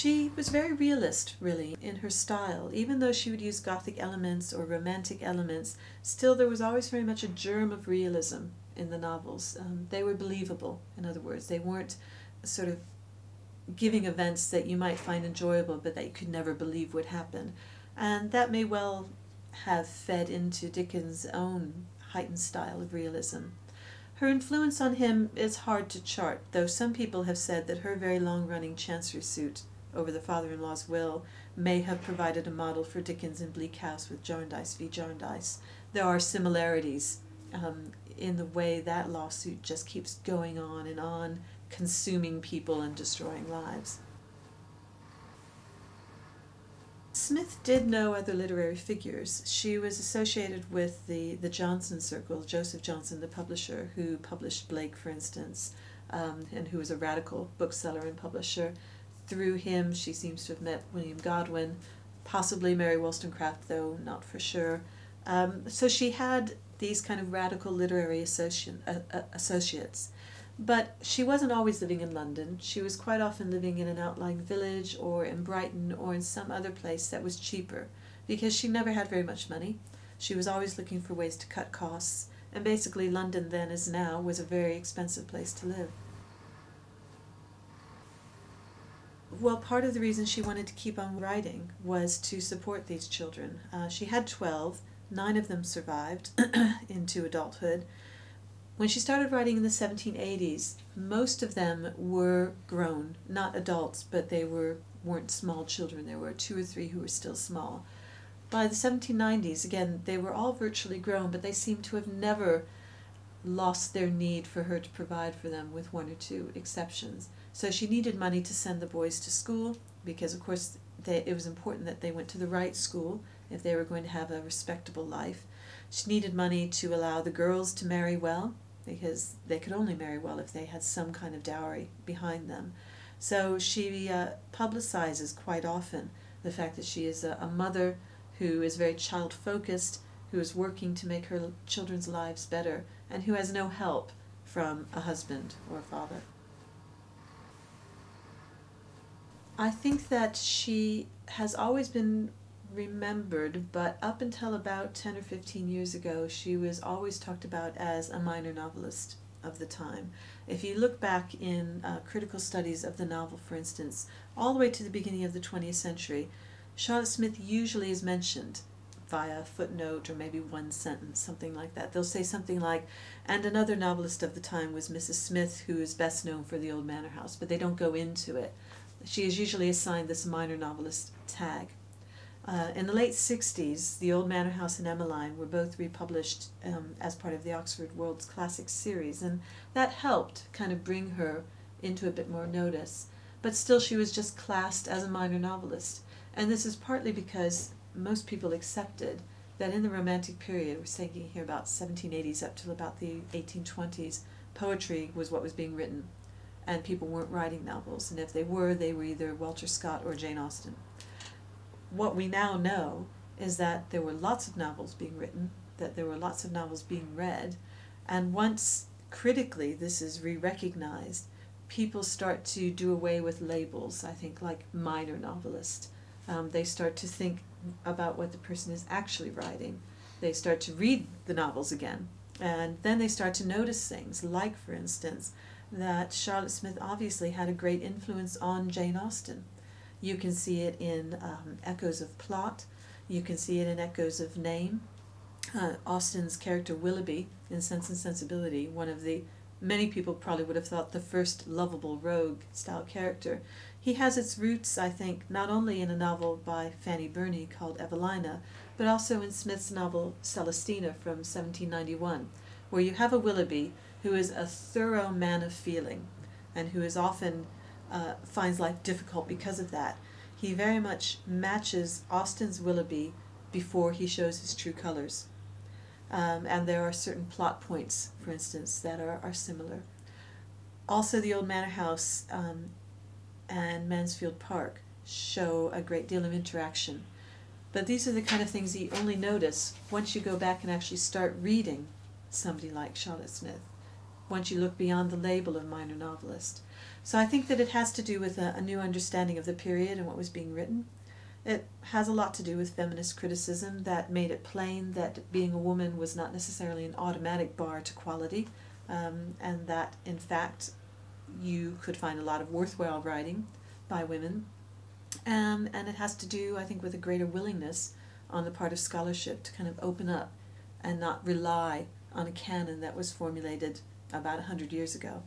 She was very realist, really, in her style. Even though she would use Gothic elements or romantic elements, still there was always very much a germ of realism in the novels. They were believable, in other words. They weren't sort of giving events that you might find enjoyable but that you could never believe would happen. And that may well have fed into Dickens' own heightened style of realism. Her influence on him is hard to chart, though some people have said that her very long-running chancery suit over the father-in-law's will may have provided a model for Dickens in Bleak House with Jarndyce v. Jarndyce. There are similarities in the way that lawsuit just keeps going on, consuming people and destroying lives. Smith did know other literary figures. She was associated with the Johnson Circle, Joseph Johnson, the publisher, who published Blake, for instance, and who was a radical bookseller and publisher. Through him, she seems to have met William Godwin, possibly Mary Wollstonecraft, though not for sure. So she had these kind of radical literary associates. But she wasn't always living in London. She was quite often living in an outlying village or in Brighton or in some other place that was cheaper, because she never had very much money. She was always looking for ways to cut costs, and basically London then as now was a very expensive place to live. Well, part of the reason she wanted to keep on writing was to support these children. She had 12, 9 of them survived into adulthood. When she started writing in the 1780s, most of them were grown, not adults, but they weren't small children. There were 2 or 3 who were still small. By the 1790s, again, they were all virtually grown, but they seem to have never lost their need for her to provide for them, with 1 or 2 exceptions. So she needed money to send the boys to school, because of course it was important that they went to the right school if they were going to have a respectable life. She needed money to allow the girls to marry well, because they could only marry well if they had some kind of dowry behind them. So she publicizes quite often the fact that she is a mother who is very child-focused, who is working to make her children's lives better, and who has no help from a husband or a father. I think that she has always been remembered, but up until about 10 or 15 years ago, she was always talked about as a minor novelist of the time. If you look back in critical studies of the novel, for instance, all the way to the beginning of the 20th century, Charlotte Smith usually is mentioned via a footnote or maybe 1 sentence, something like that. They'll say something like, and another novelist of the time was Mrs. Smith, who is best known for The Old Manor House, but they don't go into it. She is usually assigned this minor novelist tag. In the late 60s, The Old Manor House and Emmeline were both republished as part of the Oxford World's Classics series, and that helped kind of bring her into a bit more notice. But still, she was just classed as a minor novelist, and this is partly because most people accepted that in the Romantic period, we're thinking here about 1780s up till about the 1820s, poetry was what was being written, and people weren't writing novels, and if they were either Walter Scott or Jane Austen. What we now know is that there were lots of novels being written, that there were lots of novels being read, and once critically this is re-recognized, people start to do away with labels, I think, like minor novelist. They start to think about what the person is actually writing. They start to read the novels again, and then they start to notice things, like, for instance, that Charlotte Smith obviously had a great influence on Jane Austen. You can see it in echoes of plot. You can see it in echoes of name. Austen's character Willoughby in Sense and Sensibility, one of the, many people probably would have thought, the first lovable rogue-style character. He has its roots, I think, not only in a novel by Fanny Burney called Evelina, but also in Smith's novel Celestina from 1791, where you have a Willoughby who is a thorough man of feeling, and who is often finds life difficult because of that. He very much matches Austen's Willoughby before he shows his true colors. And there are certain plot points, for instance, that are similar. Also, The Old Manor House and Mansfield Park show a great deal of interaction. But these are the kind of things that you only notice once you go back and actually start reading somebody like Charlotte Smith. once you look beyond the label of minor novelist. So I think that it has to do with a new understanding of the period and what was being written. It has a lot to do with feminist criticism that made it plain that being a woman was not necessarily an automatic bar to quality, and that in fact you could find a lot of worthwhile writing by women. And it has to do, I think, with a greater willingness on the part of scholarship to kind of open up and not rely on a canon that was formulated about 100 years ago.